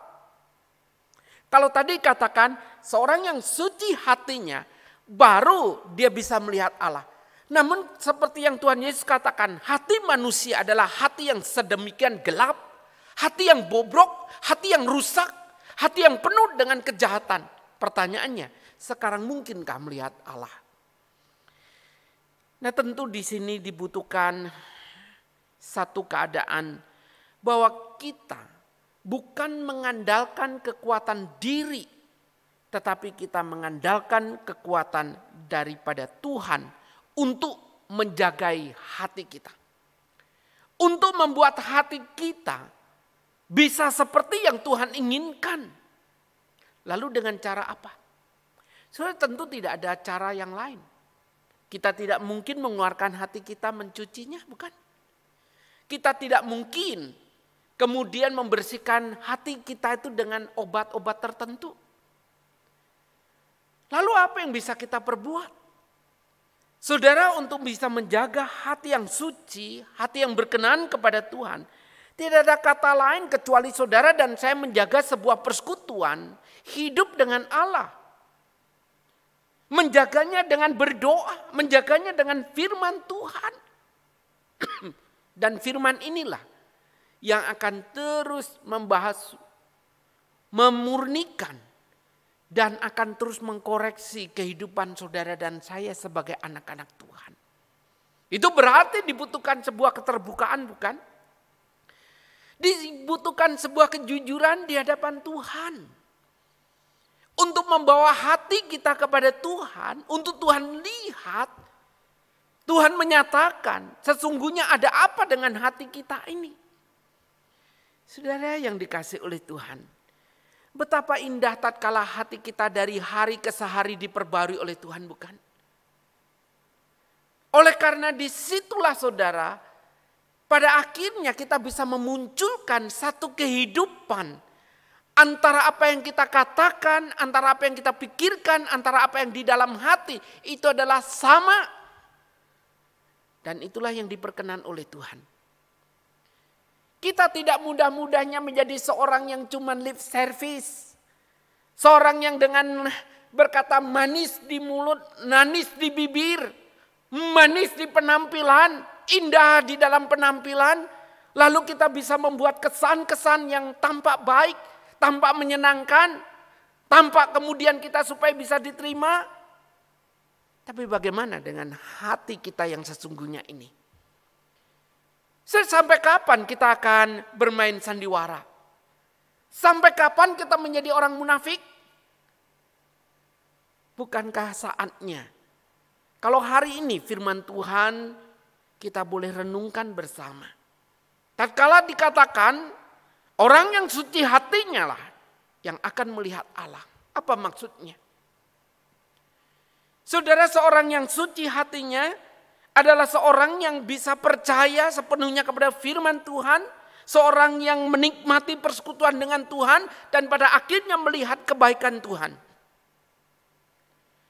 Kalau tadi katakan seorang yang suci hatinya baru dia bisa melihat Allah. Namun seperti yang Tuhan Yesus katakan, hati manusia adalah hati yang sedemikian gelap, hati yang bobrok, hati yang rusak, hati yang penuh dengan kejahatan. Pertanyaannya, sekarang mungkinkah melihat Allah? Nah, tentu di sini dibutuhkan satu keadaan bahwa kita bukan mengandalkan kekuatan diri, tetapi kita mengandalkan kekuatan daripada Tuhan untuk menjagai hati kita. Untuk membuat hati kita bisa seperti yang Tuhan inginkan. Lalu dengan cara apa? Saudara, tentu tidak ada cara yang lain. Kita tidak mungkin mengeluarkan hati kita mencucinya, bukan? Kita tidak mungkin kemudian membersihkan hati kita itu dengan obat-obat tertentu. Lalu apa yang bisa kita perbuat? Saudara, untuk bisa menjaga hati yang suci, hati yang berkenan kepada Tuhan, tidak ada kata lain kecuali saudara dan saya menjaga sebuah persekutuan hidup dengan Allah. Menjaganya dengan berdoa, menjaganya dengan firman Tuhan. Dan firman inilah yang akan terus membahas, memurnikan, dan akan terus mengkoreksi kehidupan saudara dan saya sebagai anak-anak Tuhan. Itu berarti dibutuhkan sebuah keterbukaan, bukan? Dibutuhkan sebuah kejujuran di hadapan Tuhan. Untuk membawa hati kita kepada Tuhan, untuk Tuhan lihat, Tuhan menyatakan sesungguhnya ada apa dengan hati kita ini. Saudara yang dikasihi oleh Tuhan, betapa indah tatkala hati kita dari hari ke hari diperbarui oleh Tuhan, bukan? Oleh karena disitulah saudara, pada akhirnya kita bisa memunculkan satu kehidupan antara apa yang kita katakan, antara apa yang kita pikirkan, antara apa yang di dalam hati itu adalah sama. Dan itulah yang diperkenan oleh Tuhan. Kita tidak mudah-mudahnya menjadi seorang yang cuma lip service. Seorang yang dengan berkata manis di mulut, manis di bibir, manis di penampilan, indah di dalam penampilan. Lalu kita bisa membuat kesan-kesan yang tampak baik, tampak menyenangkan, tampak kemudian kita supaya bisa diterima. Tapi bagaimana dengan hati kita yang sesungguhnya ini? Sampai kapan kita akan bermain sandiwara? Sampai kapan kita menjadi orang munafik? Bukankah saatnya? Kalau hari ini firman Tuhan kita boleh renungkan bersama. Tatkala dikatakan orang yang suci hatinya lah yang akan melihat Allah. Apa maksudnya? Saudara, seorang yang suci hatinya adalah seorang yang bisa percaya sepenuhnya kepada firman Tuhan. Seorang yang menikmati persekutuan dengan Tuhan dan pada akhirnya melihat kebaikan Tuhan.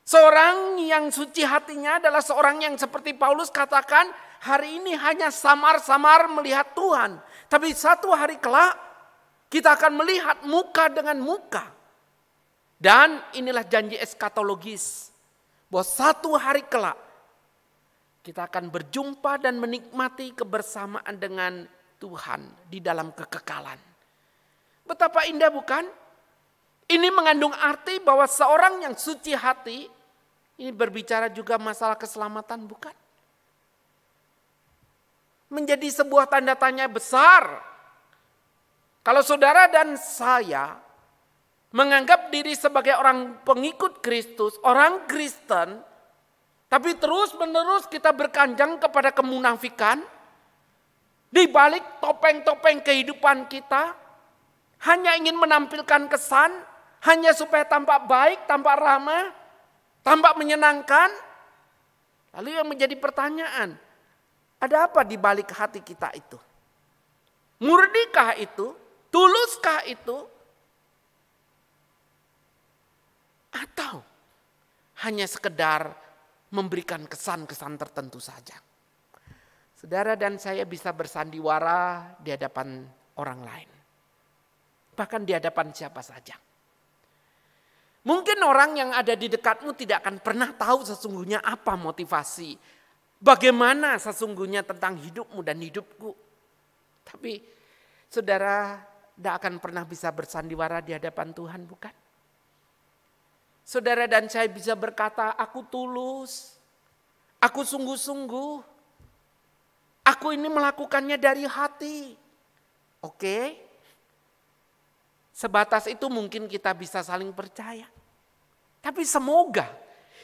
Seorang yang suci hatinya adalah seorang yang seperti Paulus katakan, hari ini hanya samar-samar melihat Tuhan. Tapi satu hari kelak kita akan melihat muka dengan muka. Dan inilah janji eskatologis. Bahwa satu hari kelak kita akan berjumpa dan menikmati kebersamaan dengan Tuhan di dalam kekekalan. Betapa indah, bukan? Ini mengandung arti bahwa seorang yang suci hati ini berbicara juga masalah keselamatan, bukan? Menjadi sebuah tanda tanya besar. Kalau saudara dan saya menganggap diri sebagai orang pengikut Kristus, orang Kristen, tapi terus-menerus kita berkanjang kepada kemunafikan, di balik topeng-topeng kehidupan kita, hanya ingin menampilkan kesan, hanya supaya tampak baik, tampak ramah, tampak menyenangkan. Lalu yang menjadi pertanyaan, ada apa di balik hati kita itu? Murnikah itu? Tuluskah itu? Atau hanya sekedar memberikan kesan-kesan tertentu saja. Saudara dan saya bisa bersandiwara di hadapan orang lain. Bahkan di hadapan siapa saja. Mungkin orang yang ada di dekatmu tidak akan pernah tahu sesungguhnya apa motivasi. Bagaimana sesungguhnya tentang hidupmu dan hidupku. Tapi saudara, tidak akan pernah bisa bersandiwara di hadapan Tuhan, bukan? Saudara dan saya bisa berkata, aku tulus, aku sungguh-sungguh, aku ini melakukannya dari hati. Oke, sebatas itu mungkin kita bisa saling percaya. Tapi semoga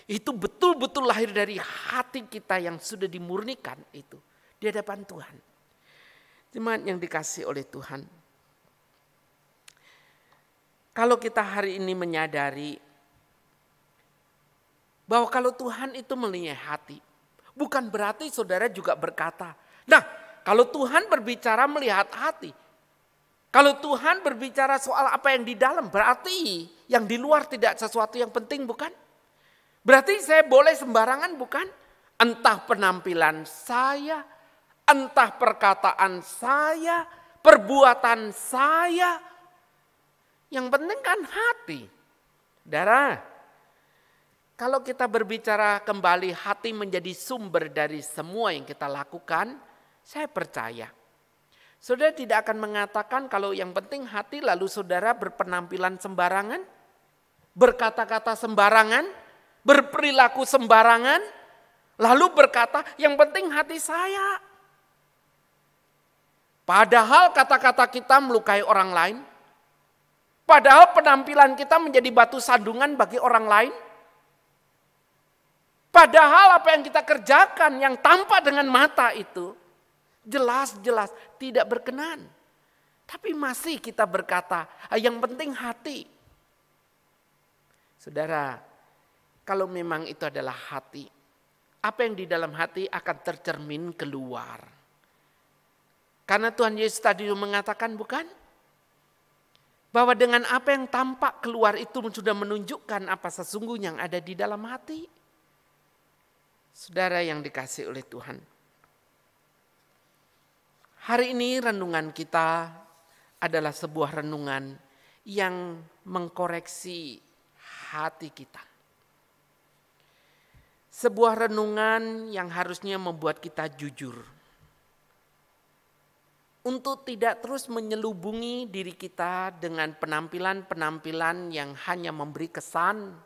itu betul-betul lahir dari hati kita yang sudah dimurnikan itu di hadapan Tuhan. Jemaat yang dikasihi oleh Tuhan. Kalau kita hari ini menyadari bahwa kalau Tuhan itu melihat hati, bukan berarti saudara juga berkata, nah kalau Tuhan berbicara melihat hati, kalau Tuhan berbicara soal apa yang di dalam, berarti yang di luar tidak sesuatu yang penting, bukan? Berarti saya boleh sembarangan, bukan? Entah penampilan saya, entah perkataan saya, perbuatan saya. Yang penting kan hati. Saudara, kalau kita berbicara kembali hati menjadi sumber dari semua yang kita lakukan, saya percaya. Saudara tidak akan mengatakan kalau yang penting hati lalu saudara berpenampilan sembarangan, berkata-kata sembarangan, berperilaku sembarangan, lalu berkata yang penting hati saya. Padahal kata-kata kita melukai orang lain, padahal penampilan kita menjadi batu sandungan bagi orang lain, padahal apa yang kita kerjakan yang tampak dengan mata itu jelas-jelas tidak berkenan. Tapi masih kita berkata, yang penting hati. Saudara, kalau memang itu adalah hati, apa yang di dalam hati akan tercermin keluar. Karena Tuhan Yesus tadi mengatakan, bukan? Bahwa dengan apa yang tampak keluar itu sudah menunjukkan apa sesungguhnya yang ada di dalam hati. Saudara yang dikasihi oleh Tuhan. Hari ini renungan kita adalah sebuah renungan yang mengkoreksi hati kita. Sebuah renungan yang harusnya membuat kita jujur. Untuk tidak terus menyelubungi diri kita dengan penampilan-penampilan yang hanya memberi kesan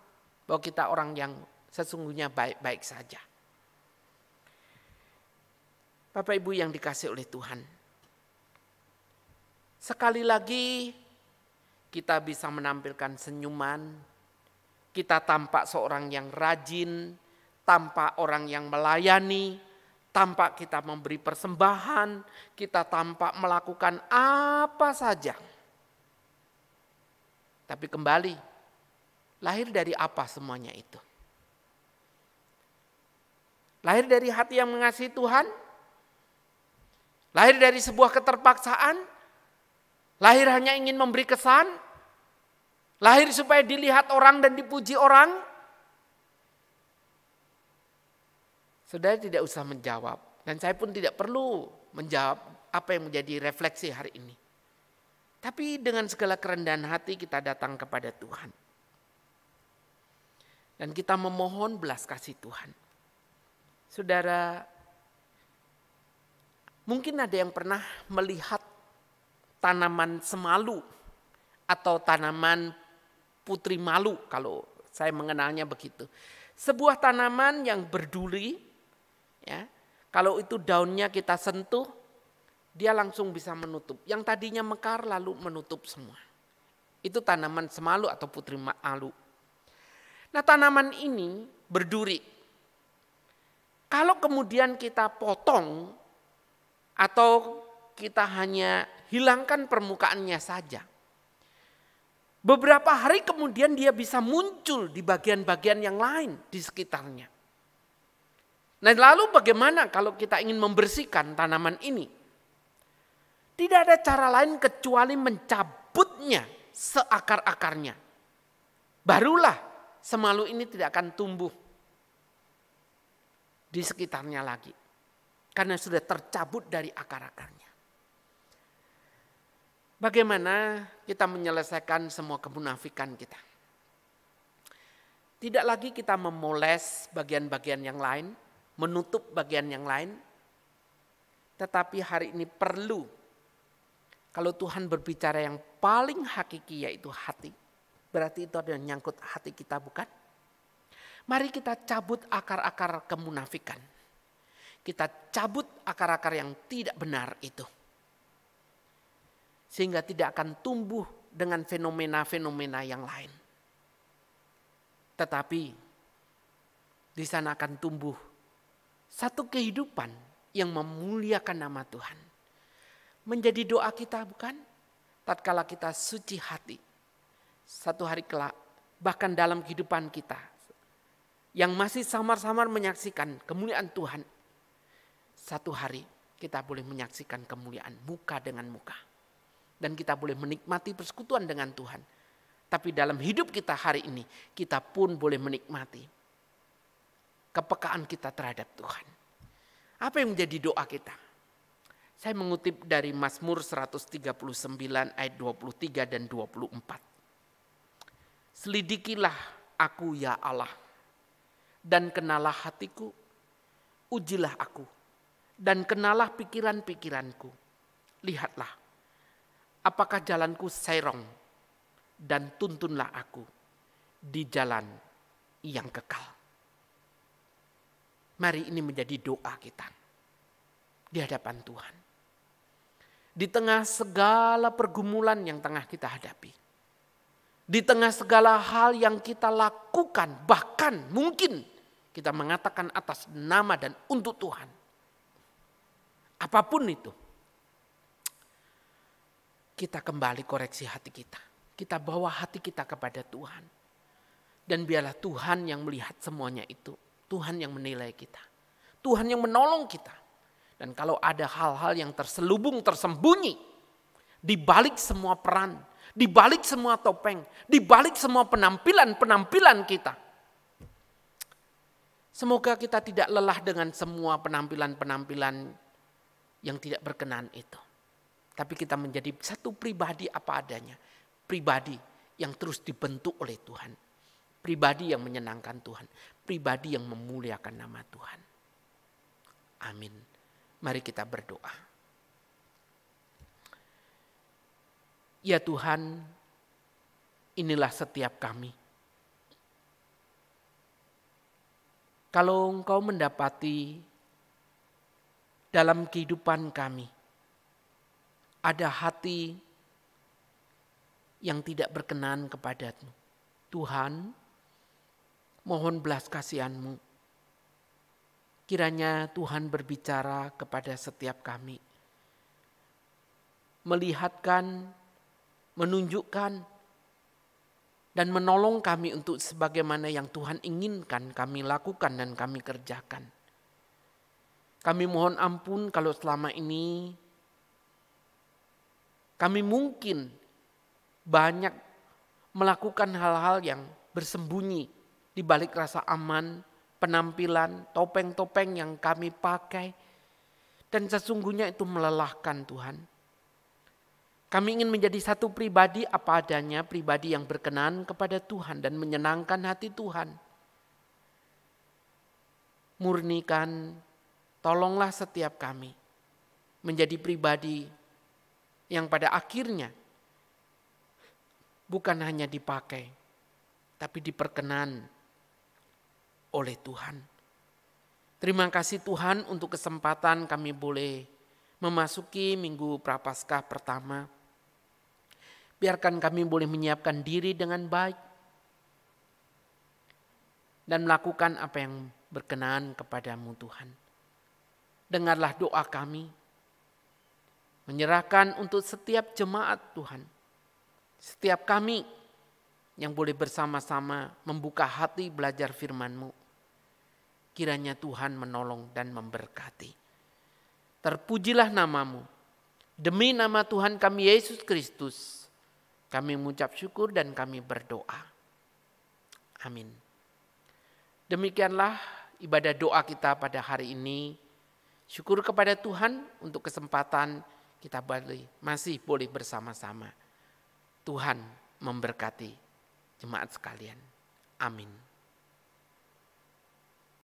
bahwa kita orang yang sesungguhnya baik-baik saja. Bapak Ibu yang dikasihi oleh Tuhan. Sekali lagi kita bisa menampilkan senyuman, kita tampak seorang yang rajin, tampak orang yang melayani, tampak kita memberi persembahan, kita tampak melakukan apa saja. Tapi kembali, lahir dari apa semuanya itu? Lahir dari hati yang mengasihi Tuhan? Lahir dari sebuah keterpaksaan? Lahir hanya ingin memberi kesan? Lahir supaya dilihat orang dan dipuji orang? Saudara tidak usah menjawab. Dan saya pun tidak perlu menjawab apa yang menjadi refleksi hari ini. Tapi dengan segala kerendahan hati kita datang kepada Tuhan. Dan kita memohon belas kasih Tuhan. Saudara, mungkin ada yang pernah melihat tanaman semalu atau tanaman putri malu kalau saya mengenalnya begitu. Sebuah tanaman yang berduri, ya, kalau itu daunnya kita sentuh, dia langsung bisa menutup. Yang tadinya mekar lalu menutup semua. Itu tanaman semalu atau putri malu. Nah, tanaman ini berduri. Kalau kemudian kita potong atau kita hanya hilangkan permukaannya saja, beberapa hari kemudian dia bisa muncul di bagian-bagian yang lain di sekitarnya. Nah, lalu bagaimana kalau kita ingin membersihkan tanaman ini? Tidak ada cara lain kecuali mencabutnya seakar-akarnya. Barulah semalu ini tidak akan tumbuh di sekitarnya lagi. Karena sudah tercabut dari akar-akarnya. Bagaimana kita menyelesaikan semua kemunafikan kita? Tidak lagi kita memoles bagian-bagian yang lain, menutup bagian yang lain. Tetapi hari ini perlu Kalau Tuhan berbicara yang paling hakiki yaitu hati, berarti itu adalah nyangkut hati kita, bukan? Mari kita cabut akar-akar kemunafikan. Kita cabut akar-akar yang tidak benar itu. Sehingga tidak akan tumbuh dengan fenomena-fenomena yang lain. Tetapi di sana akan tumbuh satu kehidupan yang memuliakan nama Tuhan. Menjadi doa kita, bukan? Tatkala kita suci hati. Satu hari kelak, bahkan dalam kehidupan kita, yang masih samar-samar menyaksikan kemuliaan Tuhan, satu hari kita boleh menyaksikan kemuliaan muka dengan muka. Dan kita boleh menikmati persekutuan dengan Tuhan. Tapi dalam hidup kita hari ini, kita pun boleh menikmati kepekaan kita terhadap Tuhan. Apa yang menjadi doa kita? Saya mengutip dari Mazmur 139 ayat 23 dan 24. Selidikilah aku ya Allah, dan kenalah hatiku, ujilah aku, dan kenalah pikiran-pikiranku. Lihatlah, apakah jalanku serong, dan tuntunlah aku di jalan yang kekal. Mari ini menjadi doa kita di hadapan Tuhan. Di tengah segala pergumulan yang tengah kita hadapi. Di tengah segala hal yang kita lakukan, bahkan mungkin kita mengatakan atas nama dan untuk Tuhan. Apapun itu, kita kembali koreksi hati kita. Kita bawa hati kita kepada Tuhan. Dan biarlah Tuhan yang melihat semuanya itu. Tuhan yang menilai kita. Tuhan yang menolong kita. Dan kalau ada hal-hal yang terselubung, tersembunyi, di balik semua peran, di balik semua topeng, di balik semua penampilan-penampilan kita. Semoga kita tidak lelah dengan semua penampilan-penampilan yang tidak berkenan itu. Tapi kita menjadi satu pribadi apa adanya. Pribadi yang terus dibentuk oleh Tuhan. Pribadi yang menyenangkan Tuhan. Pribadi yang memuliakan nama Tuhan. Amin. Mari kita berdoa. Ya Tuhan, inilah setiap kami. Kalau Engkau mendapati dalam kehidupan kami ada hati yang tidak berkenan kepadamu, Tuhan, mohon belas kasihan-Mu. Kiranya Tuhan berbicara kepada setiap kami. Melihatkan, menunjukkan, dan menolong kami untuk sebagaimana yang Tuhan inginkan kami lakukan dan kami kerjakan. Kami mohon ampun kalau selama ini kami mungkin banyak melakukan hal-hal yang bersembunyi di balik rasa aman, penampilan, topeng-topeng yang kami pakai. Dan sesungguhnya itu melelahkan Tuhan. Kami ingin menjadi satu pribadi apa adanya, pribadi yang berkenan kepada Tuhan dan menyenangkan hati Tuhan. Murnikan, tolonglah setiap kami menjadi pribadi yang pada akhirnya bukan hanya dipakai, tapi diperkenan oleh Tuhan. Terima kasih Tuhan untuk kesempatan kami boleh memasuki Minggu Prapaskah pertama. Biarkan kami boleh menyiapkan diri dengan baik dan melakukan apa yang berkenan kepadamu Tuhan. Dengarlah doa kami, menyerahkan untuk setiap jemaat Tuhan, setiap kami yang boleh bersama-sama membuka hati belajar firman-Mu. Kiranya Tuhan menolong dan memberkati. Terpujilah nama-Mu. Demi nama Tuhan kami Yesus Kristus, kami mengucap syukur dan kami berdoa. Amin. Demikianlah ibadah doa kita pada hari ini. Syukur kepada Tuhan untuk kesempatan kita masih boleh bersama-sama. Tuhan memberkati jemaat sekalian. Amin.